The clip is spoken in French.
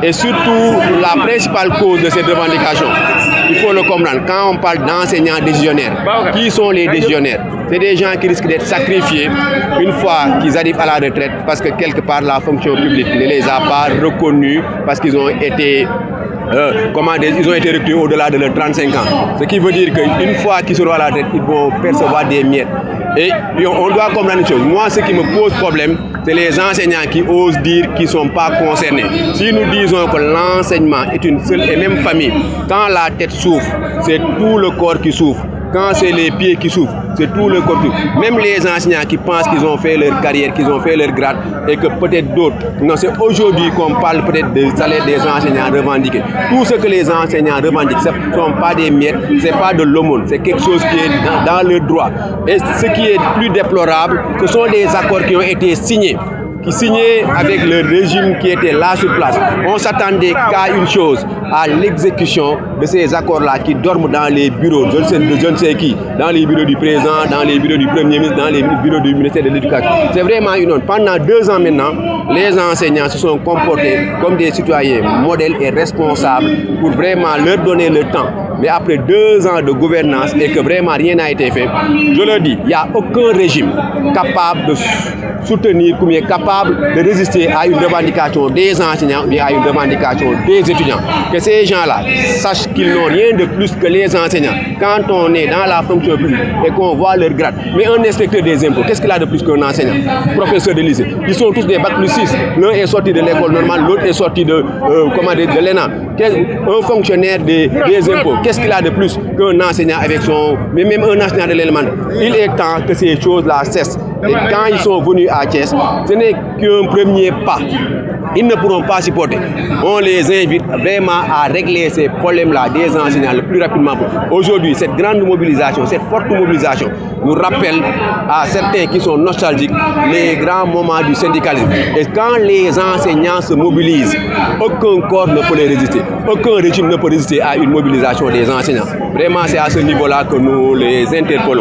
Et surtout, la principale cause de cette revendication, il faut le comprendre, quand on parle d'enseignants décisionnaires, qui sont les décisionnaires? C'est des gens qui risquent d'être sacrifiés une fois qu'ils arrivent à la retraite parce que quelque part la fonction publique ne les a pas reconnus parce qu'ils ont été ils ont été recrutés au-delà de leurs 35 ans. Ce qui veut dire qu'une fois qu'ils seront à la retraite, ils vont percevoir des miettes. Et on doit comprendre une chose. Moi, ce qui me pose problème, c'est les enseignants qui osent dire qu'ils ne sont pas concernés. Si nous disons que l'enseignement est une seule et même famille, quand la tête souffre, c'est tout le corps qui souffre. Quand c'est les pieds qui souffrent, c'est tout le corps qui souffre. Même les enseignants qui pensent qu'ils ont fait leur carrière, qu'ils ont fait leur grade et que peut-être d'autres. Non, c'est aujourd'hui qu'on parle peut-être des salaires des enseignants revendiqués. Tout ce que les enseignants revendiquent, ce ne sont pas des miettes, ce n'est pas de l'aumône, c'est quelque chose qui est dans le droit. Et ce qui est plus déplorable, ce sont des accords qui ont été signés avec le régime qui était là sur place. On s'attendait qu'à une chose, à l'exécution de ces accords-là qui dorment dans les bureaux, je ne sais qui, dans les bureaux du président, dans les bureaux du Premier ministre, dans les bureaux du ministère de l'Éducation. C'est vraiment une honte. Pendant 2 ans maintenant, les enseignants se sont comportés comme des citoyens modèles et responsables pour vraiment leur donner le temps. Mais après 2 ans de gouvernance et que vraiment rien n'a été fait, je le dis, il n'y a aucun régime capable de soutenir, ou bien capable de résister à une revendication des enseignants ou à une revendication des étudiants. Que ces gens-là sachent qu'ils n'ont rien de plus que les enseignants. Quand on est dans la fonction publique et qu'on voit leur grade, mais un inspecteur des impôts, qu'est-ce qu'il a de plus qu'un enseignant? Professeur de lycée. Ils sont tous des bac plus 6. L'un est sorti de l'école normale, l'autre est sorti de l'ENA. Un fonctionnaire des impôts, qu'est-ce qu'il a de plus qu'un enseignant avec son... Mais même un enseignant de l'élémentaire. Il est temps que ces choses-là cessent. Et quand ils sont venus à Thiès, ce n'est qu'un premier pas. Ils ne pourront pas supporter. On les invite vraiment à régler ces problèmes-là des enseignants le plus rapidement possible. Aujourd'hui, cette grande mobilisation, cette forte mobilisation nous rappelle à certains qui sont nostalgiques les grands moments du syndicalisme. Et quand les enseignants se mobilisent, aucun corps ne peut les résister. Aucun régime ne peut résister à une mobilisation des enseignants. Vraiment, c'est à ce niveau-là que nous les interpellons.